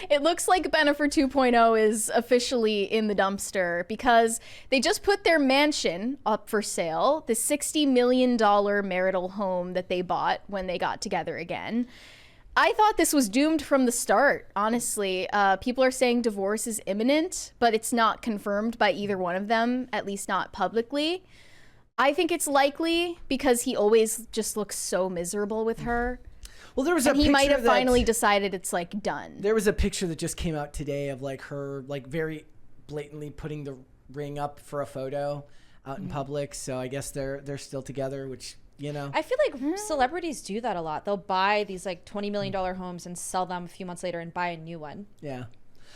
It looks like Bennifer 2.0 is officially in the dumpster because they just put their mansion up for sale, the $60 million marital home that they bought when they got together again. I thought this was doomed from the start, honestly. People are saying divorce is imminent, but it's not confirmed by either one of them, at least not publicly. I think it's likely because he always just looks so miserable with her. Well, there was and he might have finally decided it's like done. There was a picture that just came out today of like her like very blatantly putting the ring up for a photo out in public. So I guess they're still together, which... You know, I feel like celebrities do that a lot. They'll buy these like $20 million homes and sell them a few months later and buy a new one. Yeah.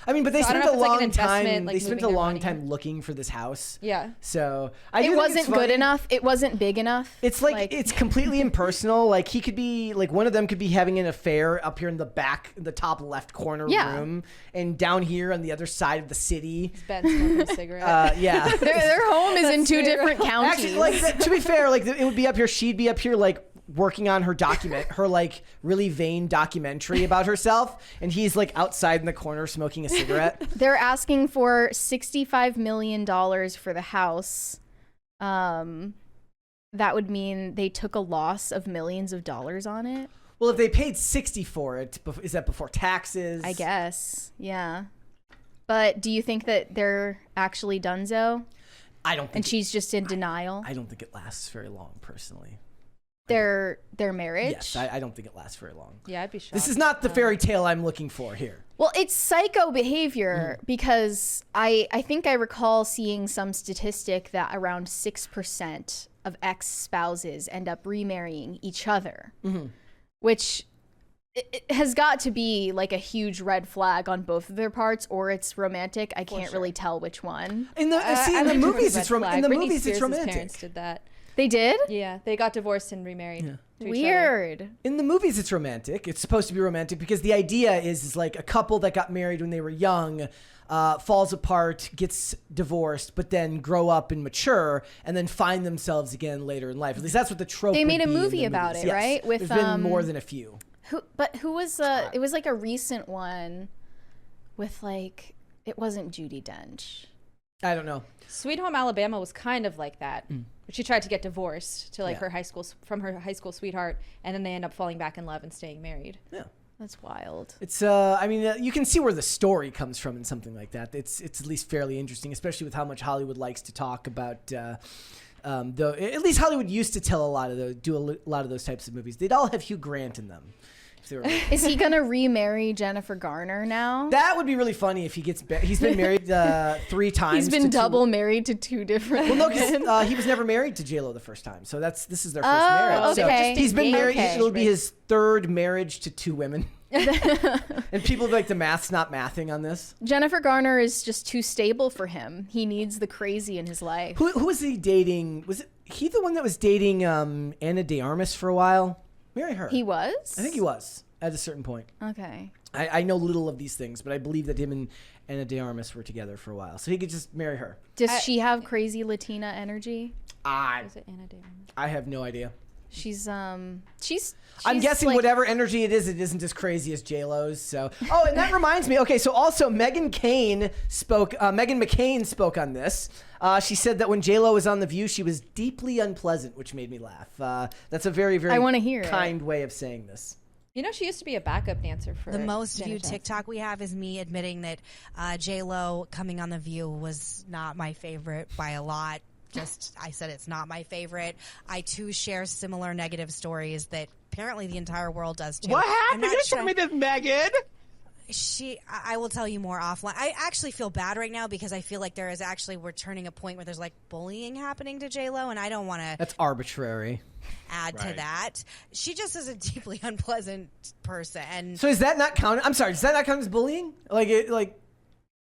I mean, but they spent a long time. They spent a long time looking for this house. Yeah. So it wasn't good enough. It wasn't big enough. It's like it's completely impersonal. Like he could be like one of them could be having an affair up here in the back, the top left corner room, and down here on the other side of the city. Ben smoking a cigarette. Yeah. Their home is in two different counties. Actually, like to be fair, like it would be up here. She'd be up here, like working on her her like really vain documentary about herself, and he's like outside in the corner smoking a cigarette. They're asking for $65 million for the house. That would mean they took a loss of millions of dollars on it. Well, if they paid 60 for it, is that before taxes? I guess, yeah. But do you think that they're actually donezo? I don't think. And she's just in denial? I don't think it lasts very long, personally. Their marriage? Yes, I don't think it lasts very long. Yeah, I'd be shocked. This is not the fairy tale I'm looking for here. Well, it's psycho behavior because I think I recall seeing some statistic that around 6% of ex-spouses end up remarrying each other, which it has got to be like a huge red flag on both of their parts, or it's romantic. I can't really tell which one. In the movies, it's romantic. Parents did that. They did? Yeah, they got divorced and remarried. Yeah. Weird. In the movies, it's romantic. It's supposed to be romantic because the idea is like a couple that got married when they were young, falls apart, gets divorced, but then grow up and mature, and then find themselves again later in life. At least that's what the trope. They made would a be movie in the about movies. it, Yes. right? With There's been more than a few. Who was it was like a recent one with like it wasn't Judi Dench. I don't know. Sweet Home Alabama was kind of like that. She tried to get divorced to like her high school sweetheart, and then they end up falling back in love and staying married. Yeah. That's wild. It's I mean you can see where the story comes from in something like that. It's at least fairly interesting, especially with how much Hollywood likes to talk about though at least Hollywood used to tell a lot of those types of movies. They'd all have Hugh Grant in them. Is he gonna remarry Jennifer Garner now? That would be really funny if he gets he's been married 3 times. He's been double married to 2 different Well, no, because he was never married to J-Lo the first time. So this is their first marriage. Okay. So he's been married. Okay. It'll be his 3rd marriage to 2 women. And people be like, the math's not mathing on this. Jennifer Garner is just too stable for him. He needs the crazy in his life. Who was he dating? Was it he the one that was dating Ana de Armas for a while? Marry her. He was? I think he was at a certain point. Okay. I know little of these things, but I believe that him and Ana de Armas were together for a while. So he could just marry her. Does she have crazy Latina energy? Is it Ana de Armas? I have no idea. She's I'm guessing like, whatever energy it isn't as crazy as J-Lo's. So, and that reminds me. Okay, so also Meghan McCain spoke on this. She said that when J-Lo was on The View, she was deeply unpleasant, which made me laugh. That's a very, very I want to hear kind way of saying this. You know, she used to be a backup dancer for the most Janet viewed Jackson. TikTok we have is me admitting that J-Lo coming on The View was not my favorite by a lot. I said it's not my favorite. I too share similar negative stories that apparently the entire world does too. What happened? You told me this, Megan. I will tell you more offline. I actually feel bad right now because I feel like we're turning a point where there's like bullying happening to J-Lo, and I don't want to. That's arbitrary. Add to that. She just is a deeply unpleasant person. So is that not count? I'm sorry. Does that not count as bullying? Like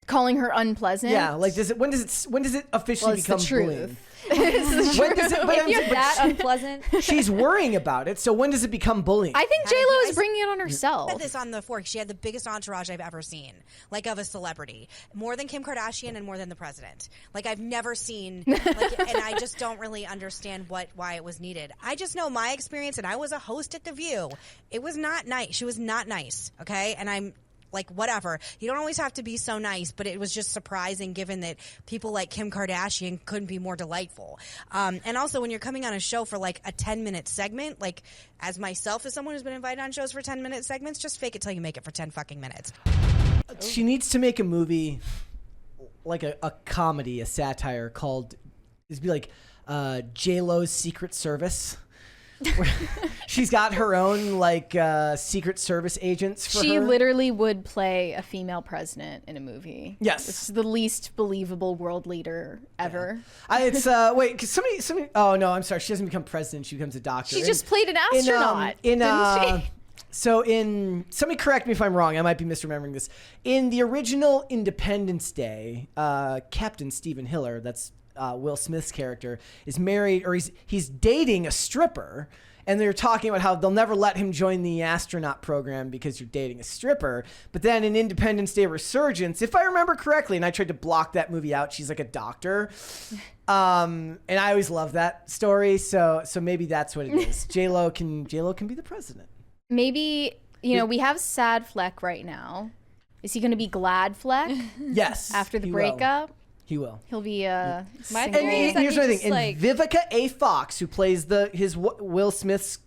calling her unpleasant? Yeah. Like when does it officially become bullying? It's the When does it? If you're that unpleasant, she's worrying about it. So when does it become bullying? I think J-Lo is bringing it on herself. I said this on the fork. She had the biggest entourage I've ever seen, like of a celebrity, more than Kim Kardashian and more than the president. Like I've never seen, and I just don't really understand why it was needed. I just know my experience, and I was a host at The View. It was not nice. She was not nice. Okay, and like whatever. You don't always have to be so nice, but it was just surprising given that people like Kim Kardashian couldn't be more delightful. And also when you're coming on a show for like a 10-minute segment, like as myself, as someone who's been invited on shows for 10-minute segments, just fake it till you make it for 10 fucking minutes. She needs to make a movie, like a comedy, a satire called, it'd be like J-Lo's Secret Service. She's got her own like Secret Service agents for She her. literally would play a female president in a movie. Yes. It's the least believable world leader ever. It's wait, cause somebody. Oh no, I'm sorry. She doesn't become president. She becomes a doctor. She just played an astronaut, didn't she? So somebody correct me if I'm wrong. I might be misremembering this. In the original Independence Day, Captain Stephen Hiller, that's Will Smith's character, is married, or he's dating a stripper, and they're talking about how they'll never let him join the astronaut program because you're dating a stripper. But then in Independence Day Resurgence, if I remember correctly, and I tried to block that movie out, she's like a doctor. And I always love that story. So maybe that's what it is. J-Lo can be the president. Maybe, we have Sad Fleck right now. Is he going to be Glad Fleck? Yes. After the he breakup? He will. He'll be My single. theory is that Here's he my thing. just, And like, Vivica A. Fox, who plays his Will Smith's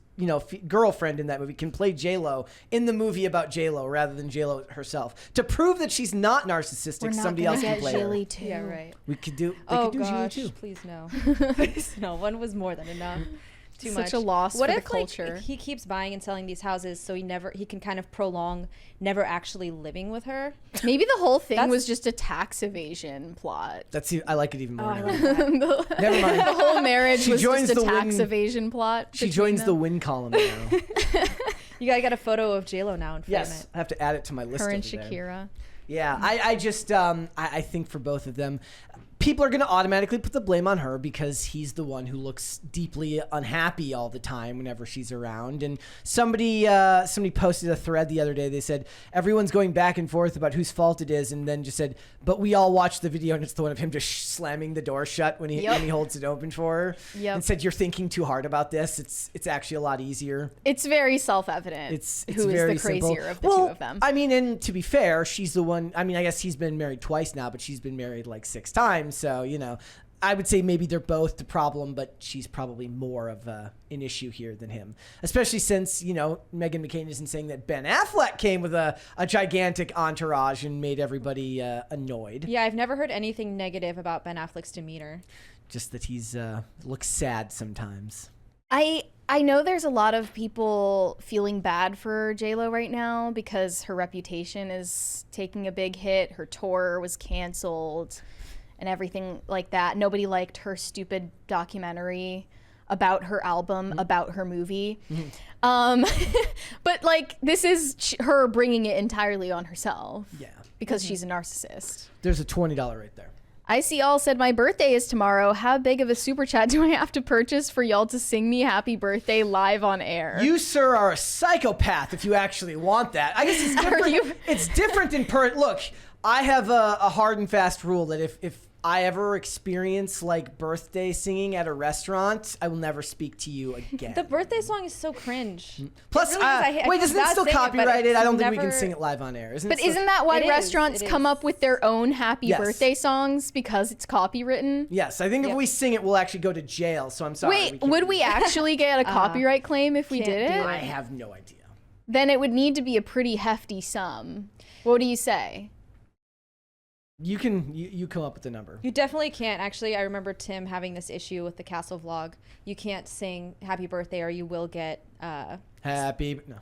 girlfriend in that movie, can play J-Lo in the movie about J-Lo rather than J-Lo herself, to prove that she's not narcissistic. We're not Somebody gonna else can get play her. Jilly too. Yeah, right. We could do. They Oh could do gosh, Jilly too. please no. Please no. One was more than enough. Too Such much. a loss What for if the culture. Like, he keeps buying and selling these houses so he can kind of prolong never actually living with her? Maybe the whole thing That's- was just a tax evasion plot. I like it even more. I now. like that. Never mind. The whole marriage She was joins just a the tax win- evasion plot. She between joins the them. win column now. You gotta get a photo of JLo now and frame Yes, it. I have to add it to my list. Her and over there. Shakira. Yeah, I just I think for both of them, people are going to automatically put the blame on her because he's the one who looks deeply unhappy all the time whenever she's around. And somebody posted a thread the other day. They said everyone's going back and forth about whose fault it is, and then just said, but we all watched the video and it's the one of him just slamming the door shut when he holds it open for her. Yep. And said, you're thinking too hard about this. It's actually a lot easier. It's very self-evident It's who is very the crazier simple. of the two of them. I mean, and to be fair, she's the one. I mean, I guess he's been married twice now, but she's been married like 6 times. So, I would say maybe they're both the problem, but she's probably more of an issue here than him. Especially since, Meghan McCain isn't saying that Ben Affleck came with a gigantic entourage and made everybody annoyed. Yeah, I've never heard anything negative about Ben Affleck's demeanor. Just that he's looks sad sometimes. I know there's a lot of people feeling bad for JLo right now because her reputation is taking a big hit. Her tour was canceled and everything like that. Nobody liked her stupid documentary about her album, about her movie. But like, this is her bringing it entirely on herself. Yeah. Because she's a narcissist. There's a $20 right there. I see y'all said my birthday is tomorrow. How big of a super chat do I have to purchase for y'all to sing me happy birthday live on air? You, sir, are a psychopath if you actually want that. I guess it's different. It's different in Look, I have a hard and fast rule that if I ever experience like birthday singing at a restaurant, I will never speak to you again. The birthday song is so cringe. Plus, It really is. I wait, isn't it cannot still sing it, but copyrighted? it's I don't think we can never- sing it live on air. But isn't that why It is, restaurants it come is. up with their own happy Yes. birthday songs because it's copywritten? Yes, I think if we sing it, we'll actually go to jail. So I'm sorry. Wait, can't would do we that. actually get a copyright claim if we can't did do it? I have no idea. Then it would need to be a pretty hefty sum. What do you say? You come up with the number. You definitely can't. Actually, I remember Tim having this issue with the Castle vlog. You can't sing happy birthday or you will get... Happy. No.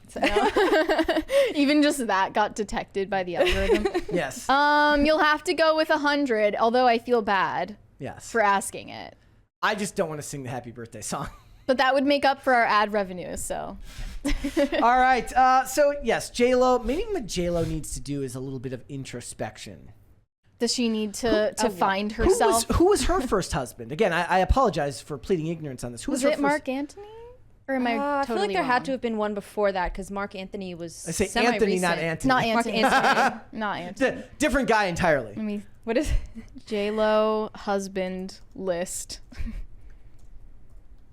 Even just that got detected by the algorithm. Yes. You'll have to go with 100, although I feel bad Yes. for asking it. I just don't want to sing the happy birthday song. But that would make up for our ad revenue, so. All right. So yes, J-Lo. Maybe what J-Lo needs to do is a little bit of introspection. Does she need to find herself? Who was her first husband? Again, I apologize for pleading ignorance on this. Who was Was her it first? Mark Antony? Or am I totally I feel like there wrong? had to have been one before that because Mark Anthony was I say semi-recent. Anthony, not Anthony. Not Mark Antony. Anthony. Not Antony. Different guy entirely. Let me What is J-Lo husband list.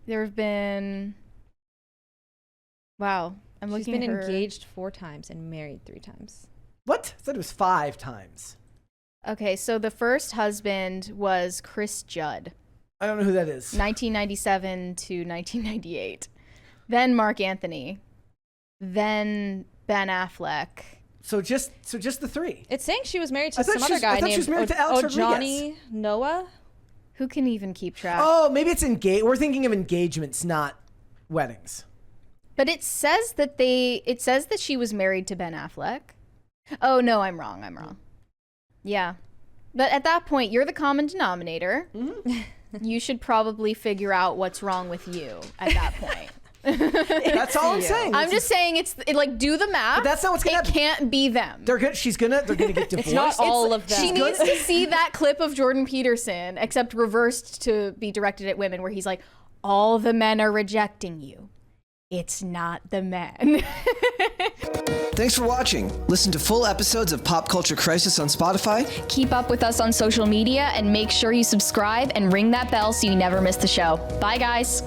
There have been... Wow. I'm She's looking been at her. engaged 4 times and married 3 times. What? I said it was 5 times. Okay, so the first husband was Chris Judd, I don't know who that is. 1997 to 1998. Then Mark Anthony. Then Ben Affleck. So just the 3. It's saying she was married to I thought some she other was- guy I thought she named was married to Alex Johnny Noah. Who can even keep track? Oh, maybe it's We're thinking of engagements, not weddings. But it says that she was married to Ben Affleck. Oh no, I'm wrong. Yeah. But at that point, you're the common denominator. Mm-hmm. You should probably figure out what's wrong with you at that point. That's all I'm saying. I'm just saying do the math. But that's not what's gonna happen. It can't be them. They're gonna get divorced. It's not all of them. She needs to see that clip of Jordan Peterson, except reversed to be directed at women, where he's like, all the men are rejecting you. It's not the men. Thanks for watching. Listen to full episodes of Pop Culture Crisis on Spotify. Keep up with us on social media and make sure you subscribe and ring that bell so you never miss the show. Bye, guys.